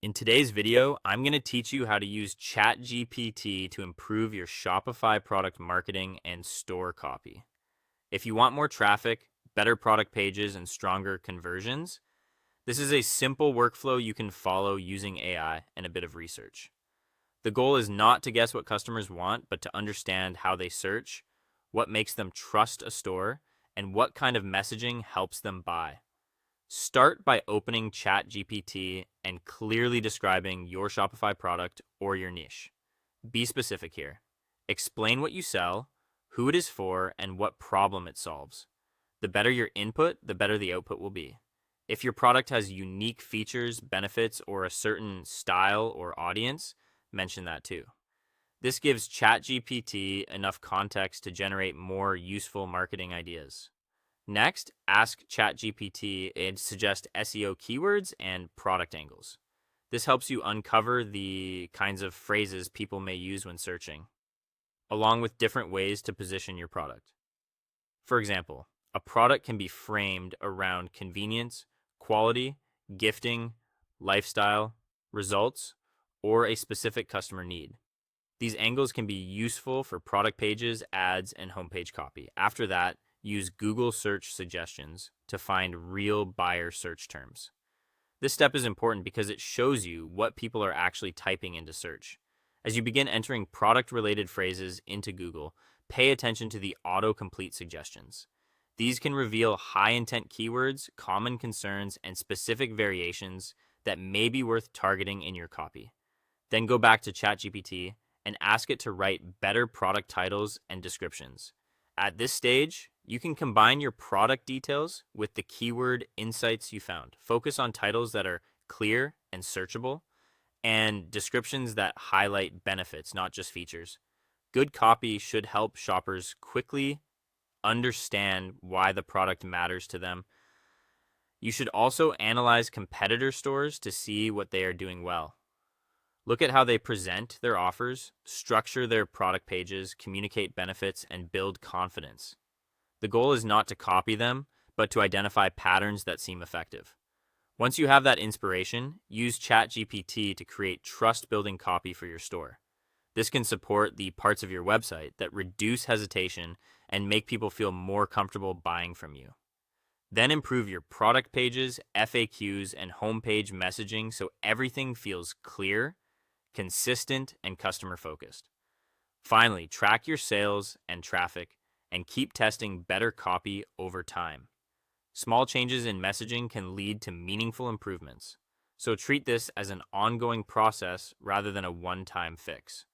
In today's video, I'm going to teach you how to use ChatGPT to improve your Shopify product marketing and store copy. If you want more traffic, better product pages, and stronger conversions, this is a simple workflow you can follow using AI and a bit of research. The goal is not to guess what customers want, but to understand how they search, what makes them trust a store, and what kind of messaging helps them buy. Start by opening ChatGPT and clearly describing your Shopify product or your niche. Be specific here. Explain what you sell, who it is for, and what problem it solves. The better your input, the better the output will be. If your product has unique features, benefits, or a certain style or audience, mention that too. This gives ChatGPT enough context to generate more useful marketing ideas. Next, ask ChatGPT and suggest SEO keywords and product angles. This helps you uncover the kinds of phrases people may use when searching, along with different ways to position your product. For example, a product can be framed around convenience, quality, gifting, lifestyle, results, or a specific customer need. These angles can be useful for product pages, ads, and homepage copy. After that, use Google search suggestions to find real buyer search terms. This step is important because it shows you what people are actually typing into search. As you begin entering product-related phrases into Google, pay attention to the autocomplete suggestions. These can reveal high-intent keywords, common concerns, and specific variations that may be worth targeting in your copy. Then go back to ChatGPT and ask it to write better product titles and descriptions. At this stage, you can combine your product details with the keyword insights you found. Focus on titles that are clear and searchable, and descriptions that highlight benefits, not just features. Good copy should help shoppers quickly understand why the product matters to them. You should also analyze competitor stores to see what they are doing well. Look at how they present their offers, structure their product pages, communicate benefits, and build confidence. The goal is not to copy them, but to identify patterns that seem effective. Once you have that inspiration, use ChatGPT to create trust-building copy for your store. This can support the parts of your website that reduce hesitation and make people feel more comfortable buying from you. Then improve your product pages, FAQs, and homepage messaging so everything feels clear, consistent, and customer-focused. Finally, track your sales and traffic and keep testing better copy over time. Small changes in messaging can lead to meaningful improvements, so treat this as an ongoing process rather than a one-time fix.